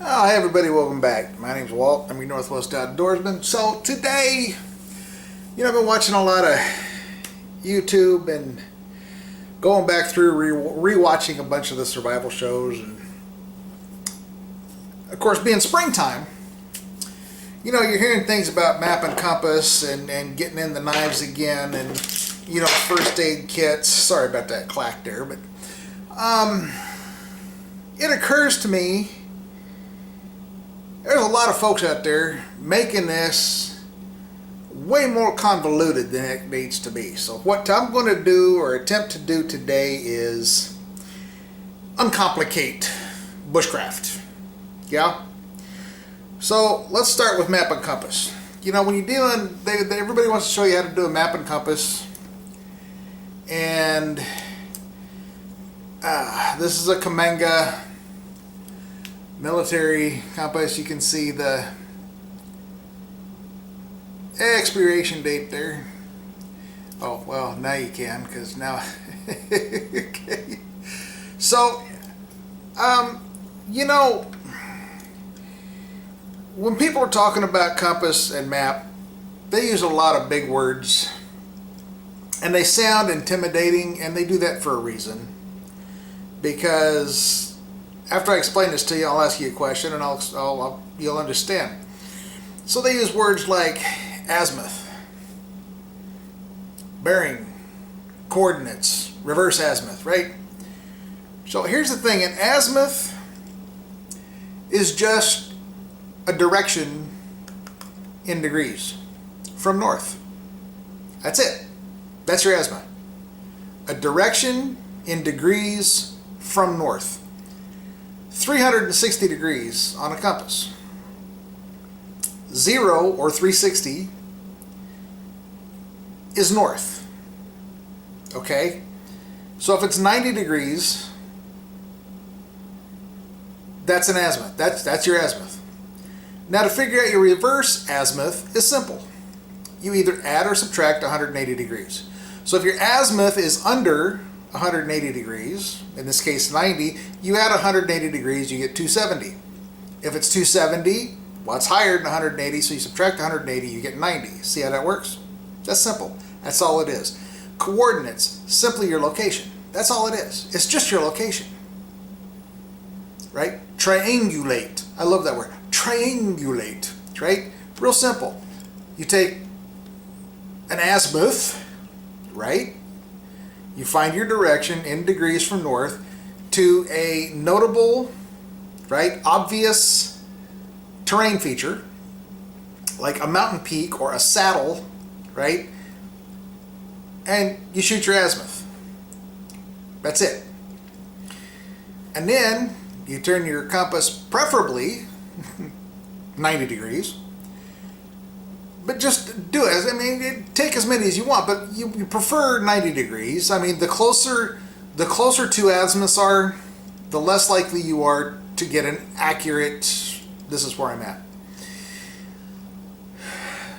Oh, hey everybody, welcome back. My name's Walt. I'm your Northwest Outdoorsman. So today, I've been watching a lot of YouTube and going back through rewatching a bunch of the survival shows, and of course, being springtime, you're hearing things about map and compass and getting in the knives again, and first aid kits. Sorry about that clack there, but it occurs to me there's a lot of folks out there making this way more convoluted than it needs to be. So what I'm going to do or attempt to do today is uncomplicate bushcraft. Yeah? So let's start with map and compass. When you're dealing, everybody wants to show you how to do a map and compass. And this is a Kamanga military compass. You can see the expiration date there. Oh, well, now you can, because now okay. So when people are talking about compass and map, they use a lot of big words and they sound intimidating, and they do that for a reason, because after I explain this to you, I'll ask you a question and you'll understand. So they use words like azimuth, bearing, coordinates, reverse azimuth, right? So here's the thing, an azimuth is just a direction in degrees from north. That's it. That's your azimuth. A direction in degrees from north. 360 degrees on a compass. 0 or 360 is north. Okay? So if it's 90 degrees, that's an azimuth. That's your azimuth. Now to figure out your reverse azimuth is simple. You either add or subtract 180 degrees. So if your azimuth is under 180 degrees, in this case 90, you add 180 degrees, you get 270. If it's 270, well, it's higher than 180, so you subtract 180, you get 90. See how that works? That's simple. That's all it is. Coordinates, simply your location. That's all it is. It's just your location. Right? Triangulate. I love that word. Triangulate. Right? Real simple. You take an azimuth, right? You find your direction in degrees from north to a notable, right, obvious terrain feature, like a mountain peak or a saddle, right? And you shoot your azimuth. That's it. And then you turn your compass, preferably 90 degrees. But just do it. I mean, take as many as you want, but you prefer 90 degrees. I mean, the closer two azimuths are, the less likely you are to get an accurate, this is where I'm at.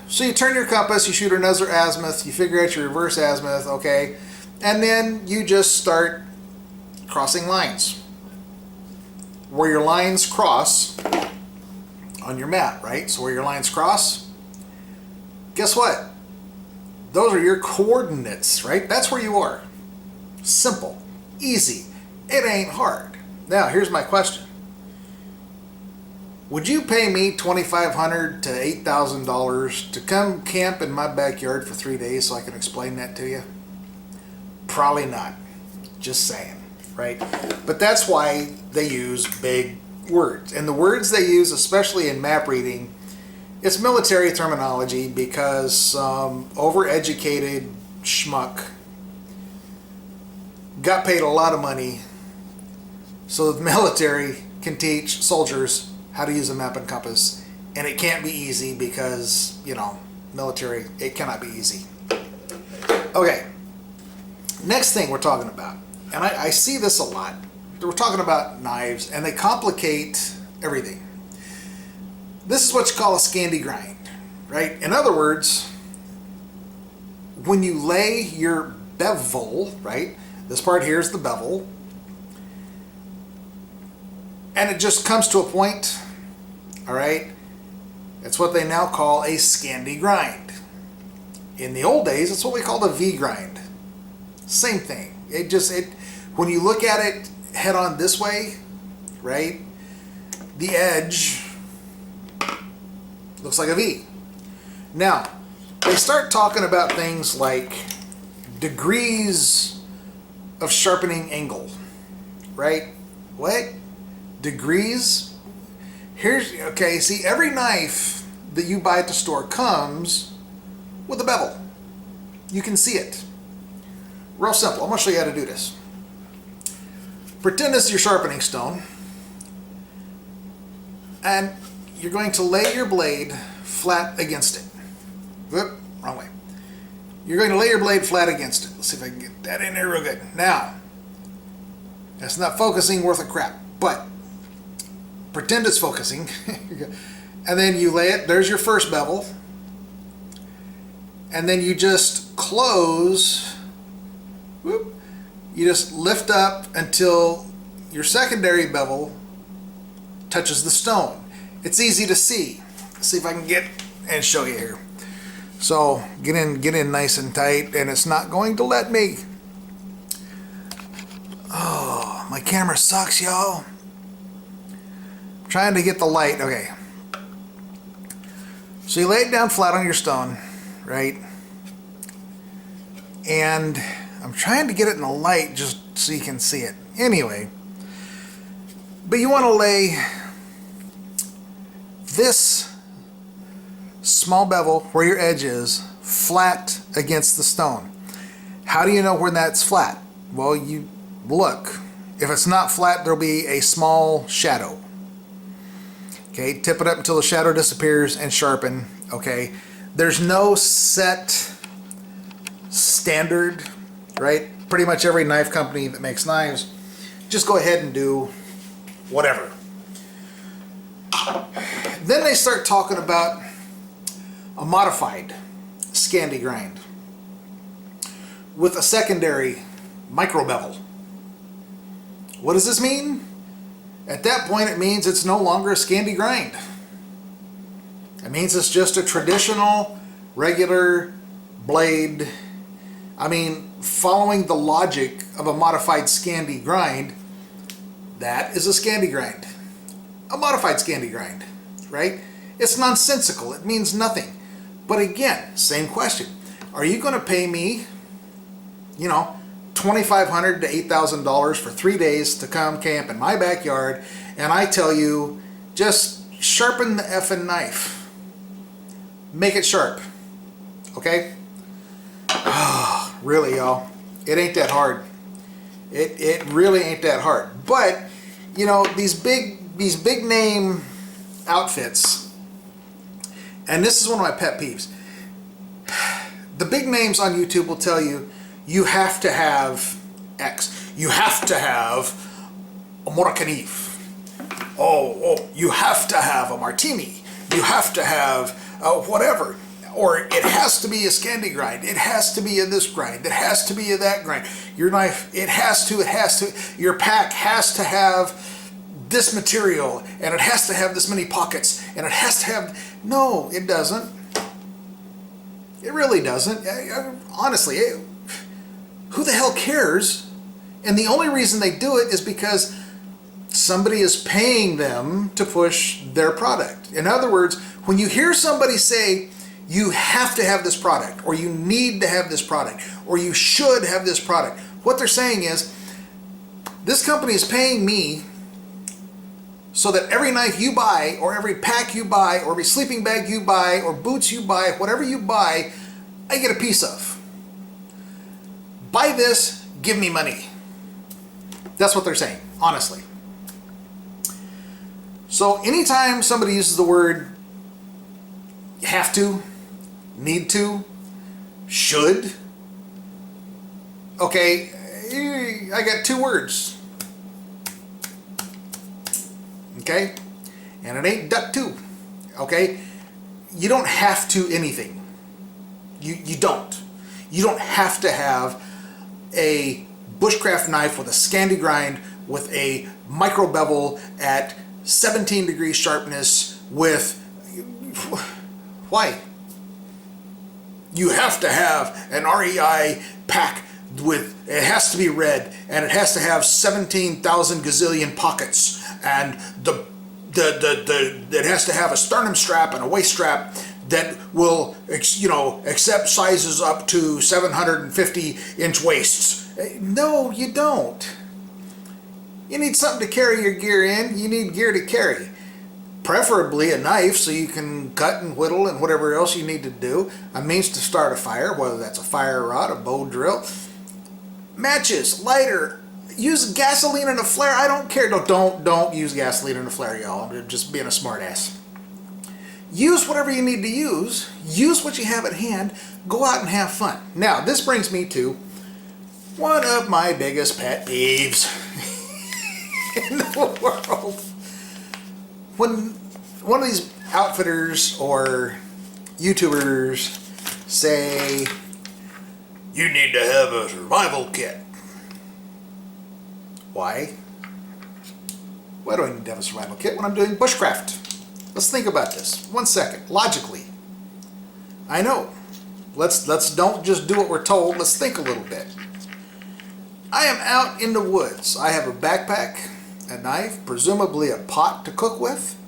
So you turn your compass, you shoot another azimuth, you figure out your reverse azimuth, okay, and then you just start crossing lines. Where your lines cross on your map, right? So where your lines cross, guess what? Those are your coordinates, right? That's where you are. Simple, easy. It ain't hard. Now, here's my question. Would you pay me $2,500 to $8,000 to come camp in my backyard for 3 days so I can explain that to you? Probably not. Just saying, right? But that's why they use big words. And the words they use, especially in map reading, it's military terminology, because some overeducated schmuck got paid a lot of money so the military can teach soldiers how to use a map and compass, and it can't be easy because, military, it cannot be easy. Okay, next thing we're talking about, and I see this a lot, we're talking about knives, and they complicate everything. This is what you call a Scandi grind, right? In other words, when you lay your bevel, right? This part here is the bevel. And it just comes to a point All right? It's what they now call a Scandi grind. In the old days, it's what we called a V grind. Same thing. When you look at it head on this way, right? The edge looks like a V. Now, they start talking about things like degrees of sharpening angle, right? What? Degrees? Okay, see, every knife that you buy at the store comes with a bevel. You can see it. Real simple. I'm going to show you how to do this. Pretend this is your sharpening stone, and you're going to lay your blade flat against it. Whoop, wrong way. You're going to lay your blade flat against it. Let's see if I can get that in there real good. Now, that's not focusing worth a crap, but pretend it's focusing. And then you lay it, there's your first bevel, and then you just close, whoop, you just lift up until your secondary bevel touches the stone. It's easy to see. Let's see if I can get and show you here. So get in nice and tight, and it's not going to let me. Oh, my camera sucks, y'all. Trying to get the light. Okay. So you lay it down flat on your stone, right? And I'm trying to get it in the light just so you can see it. Anyway, but you want to lay this small bevel where your edge is flat against the stone. How do you know when that's flat? Well, you look. If it's not flat, there'll be a small shadow. Okay, tip it up until the shadow disappears and sharpen. Okay, there's no set standard, right? Pretty much every knife company that makes knives, just go ahead and do whatever. Then they start talking about a modified Scandi grind with a secondary micro bevel. What does this mean? At that point, it means it's no longer a Scandi grind. It means it's just a traditional, regular blade. I mean, following the logic of a modified Scandi grind, that is a Scandi grind. A modified Scandi grind, right? It's nonsensical. It means nothing. But again, same question. Are you going to pay me, $2,500 to $8,000 for 3 days to come camp in my backyard, and I tell you, just sharpen the effing knife. Make it sharp. Okay? Oh, really, y'all. It ain't that hard. It really ain't that hard. But, these big name outfits, and this is one of my pet peeves. The big names on YouTube will tell you, you have to have X. You have to have a Morakanif. Oh, you have to have a Martini. You have to have whatever. Or it has to be a Scandi grind. It has to be a this grind. It has to be a that grind. Your knife, it has to. Your pack has to have this material. And it has to have this many pockets. And it has to have... No, it doesn't. It really doesn't. Honestly, who the hell cares? And the only reason they do it is because somebody is paying them to push their product. In other words, when you hear somebody say, you have to have this product, or you need to have this product, or you should have this product, what they're saying is, this company is paying me so that every knife you buy, or every pack you buy, or every sleeping bag you buy, or boots you buy, whatever you buy, I get a piece of. Buy this, give me money. That's what they're saying, honestly. So anytime somebody uses the word have to, need to, should, okay, I got 2 words. Okay? And it ain't duck to. Okay? You don't have to anything. You don't. You don't have to have a Bushcraft knife with a Scandi grind with a micro bevel at 17 degree sharpness with, why? You have to have an REI pack with, it has to be red, and it has to have 17,000 gazillion pockets, and it has to have a sternum strap and a waist strap that will, accept sizes up to 750-inch waists. No, you don't. You need something to carry your gear in. You need gear to carry. Preferably a knife so you can cut and whittle and whatever else you need to do. A means to start a fire, whether that's a fire rod, a bow drill. Matches, lighter, use gasoline and a flare. I don't care. No, don't use gasoline and a flare, y'all. I'm just being a smart ass. Use whatever you need to use. Use what you have at hand. Go out and have fun. Now, this brings me to one of my biggest pet peeves in the world. When one of these outfitters or YouTubers say, you need to have a survival kit. Why? Why do I need to have a survival kit when I'm doing bushcraft? Let's think about this. 1 second. Logically. I know. Let's don't just do what we're told. Let's think a little bit. I am out in the woods. I have a backpack, a knife, presumably a pot to cook with,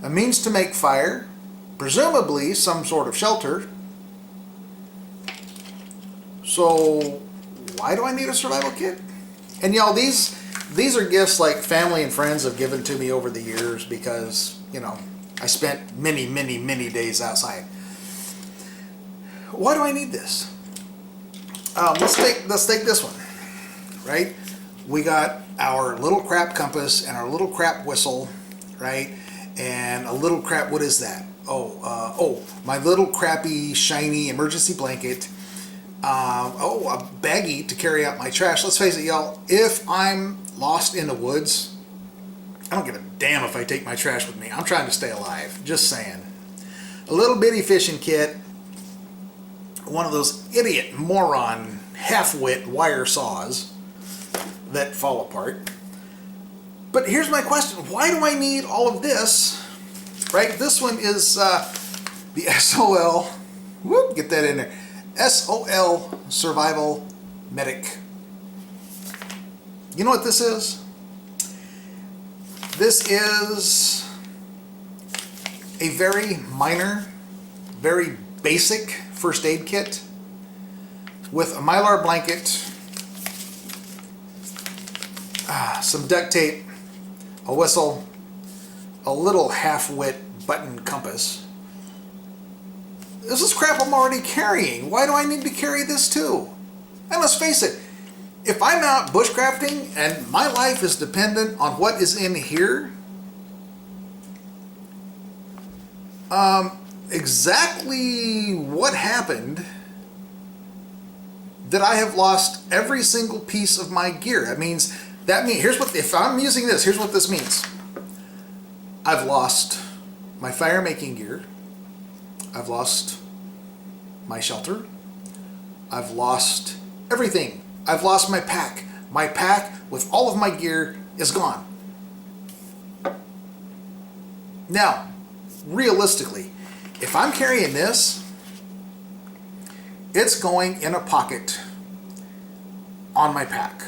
a means to make fire, presumably some sort of shelter. So why do I need a survival kit? And y'all, these are gifts like family and friends have given to me over the years because, I spent many days outside. Why do I need this? Let's take this one, right? We got our little crap compass and our little crap whistle, right? And a little crap, what is that? My little crappy shiny emergency blanket. A baggie to carry out my trash. Let's face it, y'all, if I'm lost in the woods, I don't give a damn if I take my trash with me. I'm trying to stay alive. Just saying. A little bitty fishing kit. One of those idiot, moron, half-wit wire saws that fall apart. But here's my question. Why do I need all of this? Right? This one is the SOL. Whoop, get that in there. SOL Survival Medic. You know what this is? This is a very minor, very basic first aid kit with a Mylar blanket, some duct tape, a whistle, a little half-wit button compass. This is crap I'm already carrying. Why do I need to carry this too? And let's face it, if I'm out bushcrafting and my life is dependent on what is in here, exactly what happened that I have lost every single piece of my gear. If I'm using this, here's what this means. I've lost my fire making gear. I've lost my shelter. I've lost everything. I've lost my pack. My pack with all of my gear is gone. Now, realistically, if I'm carrying this, it's going in a pocket on my pack.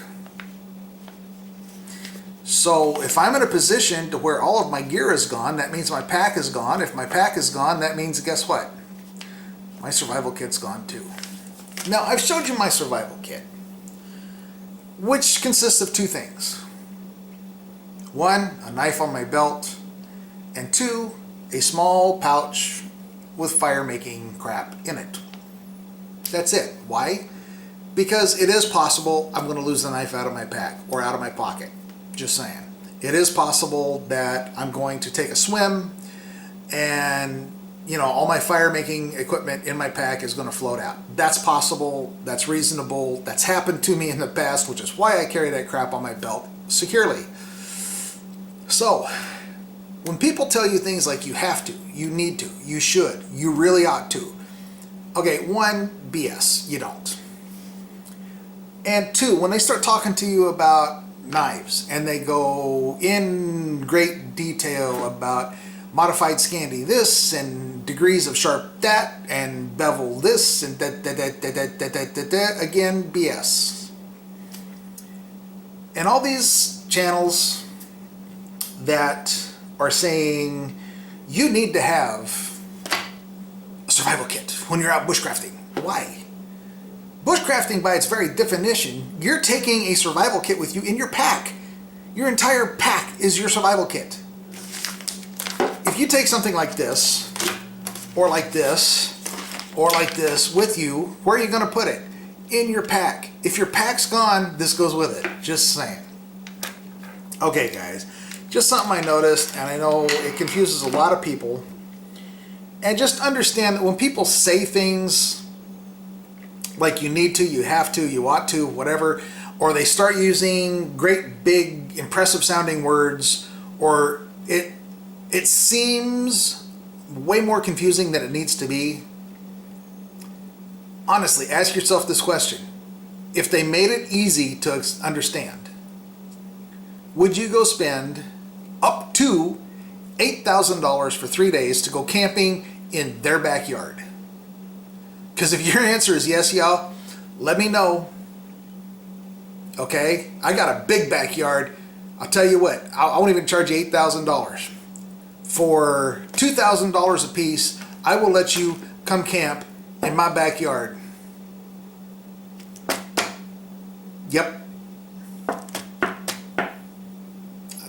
So if I'm in a position to where all of my gear is gone, that means my pack is gone. If my pack is gone, that means, guess what? My survival kit's gone too. Now, I've showed you my survival kit, which consists of two things. One, a knife on my belt, and two, a small pouch with fire-making crap in it. That's it. Why? Because it is possible I'm going to lose the knife out of my pack or out of my pocket. Just saying. It is possible that I'm going to take a swim and, all my fire-making equipment in my pack is going to float out. That's possible. That's reasonable. That's happened to me in the past, which is why I carry that crap on my belt securely. So, when people tell you things like you have to, you need to, you should, you really ought to. Okay, one, BS, you don't. And two, when they start talking to you about knives and they go in great detail about modified Scandi this, and degrees of sharp that, and bevel this, and again, BS. And all these channels that are saying you need to have a survival kit when you're out bushcrafting. Why? Bushcrafting, by its very definition, you're taking a survival kit with you in your pack. Your entire pack is your survival kit. If you take something like this, or like this, or like this with you, where are you going to put it? In your pack. If your pack's gone, this goes with it. Just saying. Okay, guys. Just something I noticed, and I know it confuses a lot of people. And just understand that when people say things like you need to, you have to, you ought to, whatever, or they start using great, big, impressive sounding words, or it seems way more confusing than it needs to be. Honestly, ask yourself this question. If they made it easy to understand, would you go spend up to $8,000 for 3 days to go camping in their backyard? Because if your answer is yes, y'all, let me know. Okay? I got a big backyard. I'll tell you what, I won't even charge you $8,000. For $2,000 a piece, I will let you come camp in my backyard. Yep.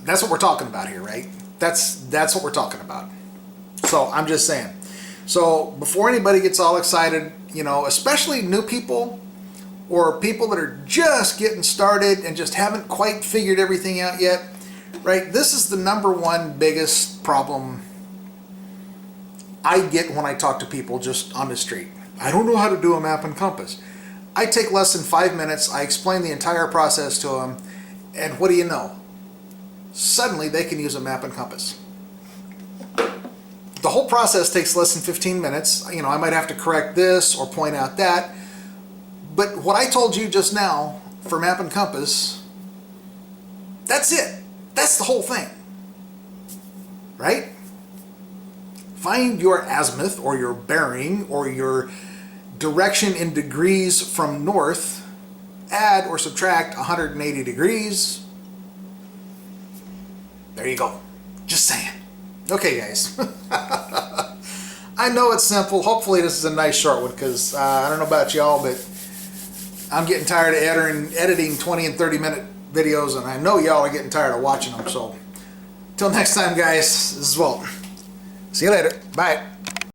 That's what we're talking about here, right? That's what we're talking about. So I'm just saying. So before anybody gets all excited, you know, especially new people or people that are just getting started and just haven't quite figured everything out yet, right? This is the #1 biggest problem I get when I talk to people just on the street. I don't know how to do a map and compass. I take less than 5 minutes, I explain the entire process to them, and what do you know? Suddenly they can use a map and compass. The whole process takes less than 15 minutes. You know, I might have to correct this or point out that, but what I told you just now for map and compass, that's it. That's the whole thing, right? Find your azimuth or your bearing or your direction in degrees from north, add or subtract 180 degrees. There you go. Just saying. Okay, guys. I know it's simple. Hopefully this is a nice short one because I don't know about y'all, but I'm getting tired of editing 20 and 30 minute videos, and I know y'all are getting tired of watching them. So, till next time, guys, this is Walt. See you later. Bye.